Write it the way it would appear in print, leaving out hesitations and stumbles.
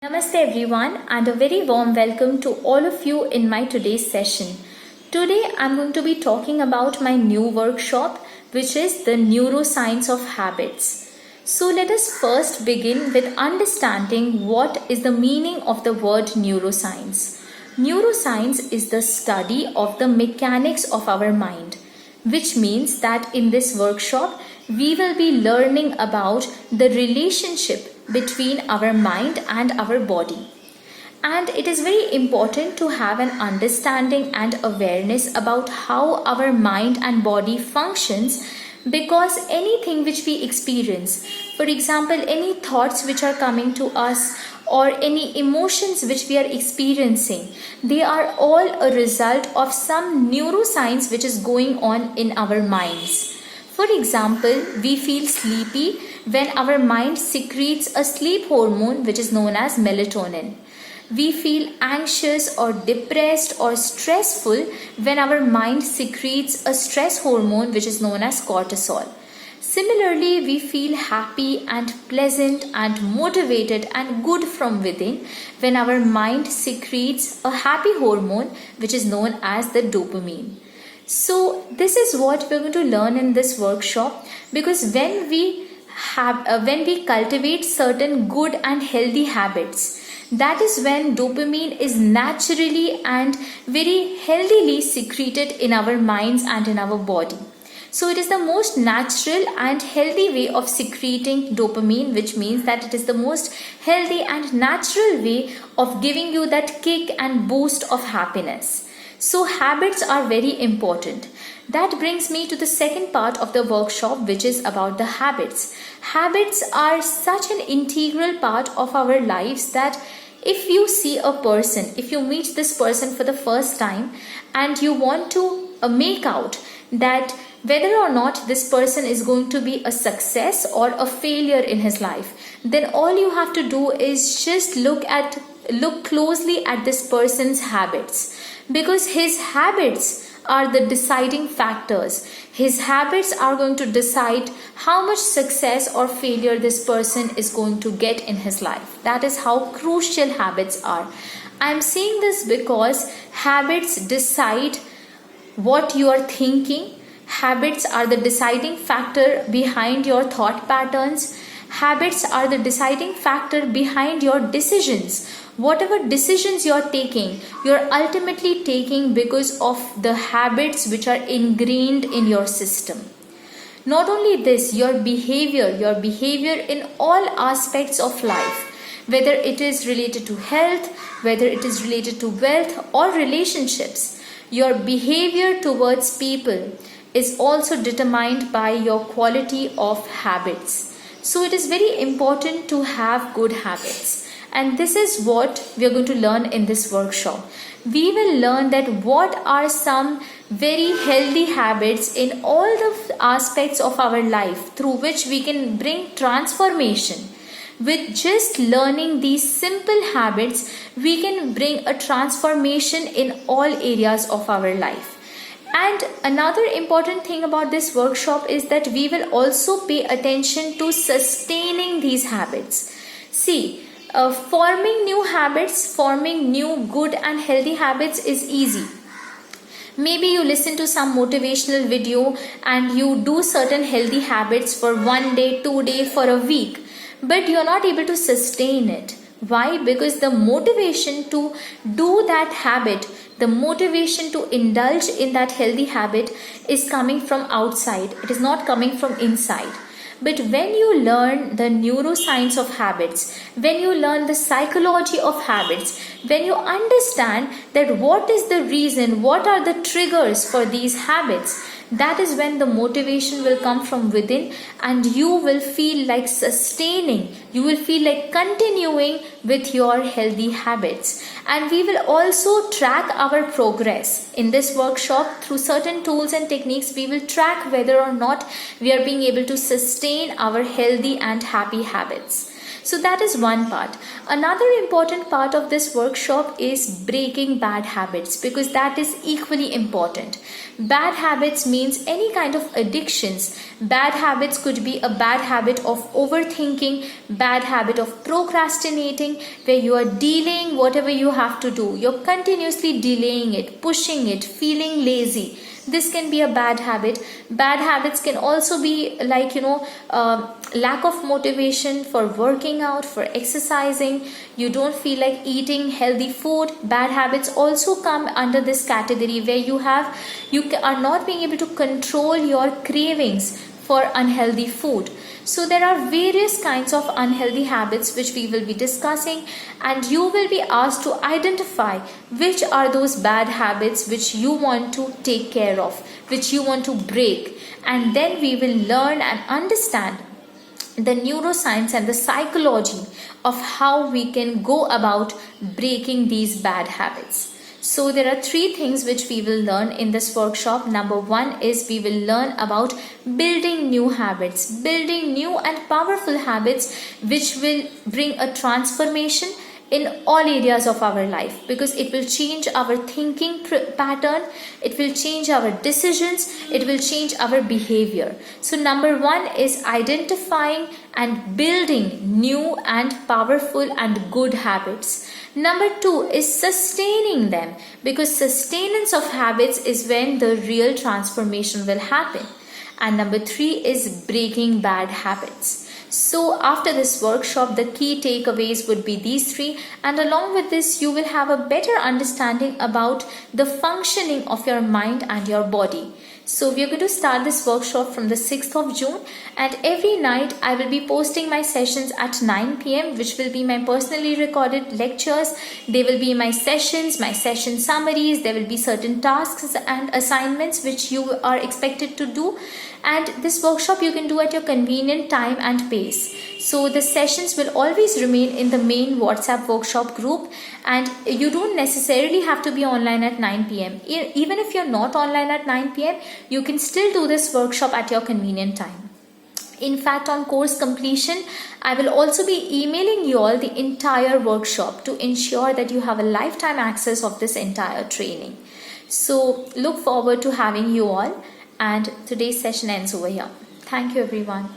Namaste everyone and a very warm welcome to all of you in my today's session. Today I'm going to be talking about my new workshop, which is the neuroscience of habits. So let us first begin with understanding what is the meaning of the word neuroscience. Neuroscience is the study of the mechanics of our mind, which means that in this workshop we will be learning about the relationship between our mind and our body. And it is very important to have an understanding and awareness about how our mind and body functions, because anything which we experience, for example, any thoughts which are coming to us or any emotions which we are experiencing, they are all a result of some neuroscience which is going on in our minds. For example, we feel sleepy when our mind secretes a sleep hormone which is known as melatonin. We feel anxious or depressed or stressful when our mind secretes a stress hormone which is known as cortisol. Similarly, we feel happy and pleasant and motivated and good from within when our mind secretes a happy hormone which is known as the dopamine. So this is what we're going to learn in this workshop, because when we cultivate certain good and healthy habits, that is when dopamine is naturally and very healthily secreted in our minds and in our body. So it is the most natural and healthy way of secreting dopamine, which means that it is the most healthy and natural way of giving you that kick and boost of happiness. So habits are very important. That brings me to the second part of the workshop, which is about the habits. Habits are such an integral part of our lives that if you see a person, if you meet this person for the first time and you want to make out that whether or not this person is going to be a success or a failure in his life, then all you have to do is just look closely at this person's habits, because his habits are the deciding factors. His habits are going to decide how much success or failure this person is going to get in his life. That is how crucial habits are. I am saying this because habits decide what you are thinking. Habits are the deciding factor behind your thought patterns. Habits are the deciding factor behind your decisions. Whatever decisions you are taking, you are ultimately taking because of the habits which are ingrained in your system. Not only this, your behavior in all aspects of life, whether it is related to health, whether it is related to wealth or relationships, your behavior towards people is also determined by your quality of habits. So it is very important to have good habits. And this is what we are going to learn in this workshop. We will learn that what are some very healthy habits in all the aspects of our life through which we can bring transformation. With just learning these simple habits, we can bring a transformation in all areas of our life. And another important thing about this workshop is that we will also pay attention to sustaining these habits. See, forming new habits, forming new good and healthy habits is easy. Maybe you listen to some motivational video and you do certain healthy habits for 1 day, 2 days, for a week, but you're not able to sustain it. Why? Because the motivation to do that habit, the motivation to indulge in that healthy habit is coming from outside. It is not coming from inside. But when you learn the neuroscience of habits, when you learn the psychology of habits, when you understand that what is the reason, what are the triggers for these habits, that is when the motivation will come from within and you will feel like sustaining, you will feel like continuing with your healthy habits. And we will also track our progress. In this workshop, through certain tools and techniques, we will track whether or not we are being able to sustain our healthy and happy habits. So that is one part. Another important part of this workshop is breaking bad habits, because that is equally important. Bad habits means any kind of addictions. Bad habits could be a bad habit of overthinking, bad habit of procrastinating, where you are delaying whatever you have to do. You're continuously delaying it, pushing it, feeling lazy. This can be a bad habit. Bad habits can also be like, lack of motivation for working out, for exercising. You don't feel like eating healthy food. Bad habits also come under this category, where you are not being able to control your cravings for unhealthy food. So there are various kinds of unhealthy habits which we will be discussing, and you will be asked to identify which are those bad habits which you want to take care of, which you want to break. And then we will learn and understand the neuroscience and the psychology of how we can go about breaking these bad habits. So there are 3 things which we will learn in this workshop. Number 1 is we will learn about building new habits, building new and powerful habits which will bring a transformation in all areas of our life, because it will change our thinking pattern, it will change our decisions, it will change our behavior. So number 1 is identifying and building new and powerful and good habits. Number 2 is sustaining them, because sustenance of habits is when the real transformation will happen. And number 3 is breaking bad habits. So after this workshop, the key takeaways would be these 3, and along with this you will have a better understanding about the functioning of your mind and your body. So we are going to start this workshop from the 6th of June, and every night I will be posting my sessions at 9 p.m. which will be my personally recorded lectures. They will be my sessions, my session summaries. There will be certain tasks and assignments which you are expected to do, and this workshop you can do at your convenient time and pace. So the sessions will always remain in the main WhatsApp workshop group, and you don't necessarily have to be online at 9 p.m. Even if you're not online at 9 p.m, you can still do this workshop at your convenient time. In fact, on course completion, I will also be emailing you all the entire workshop to ensure that you have a lifetime access of this entire training. So look forward to having you all, and today's session ends over here. Thank you everyone.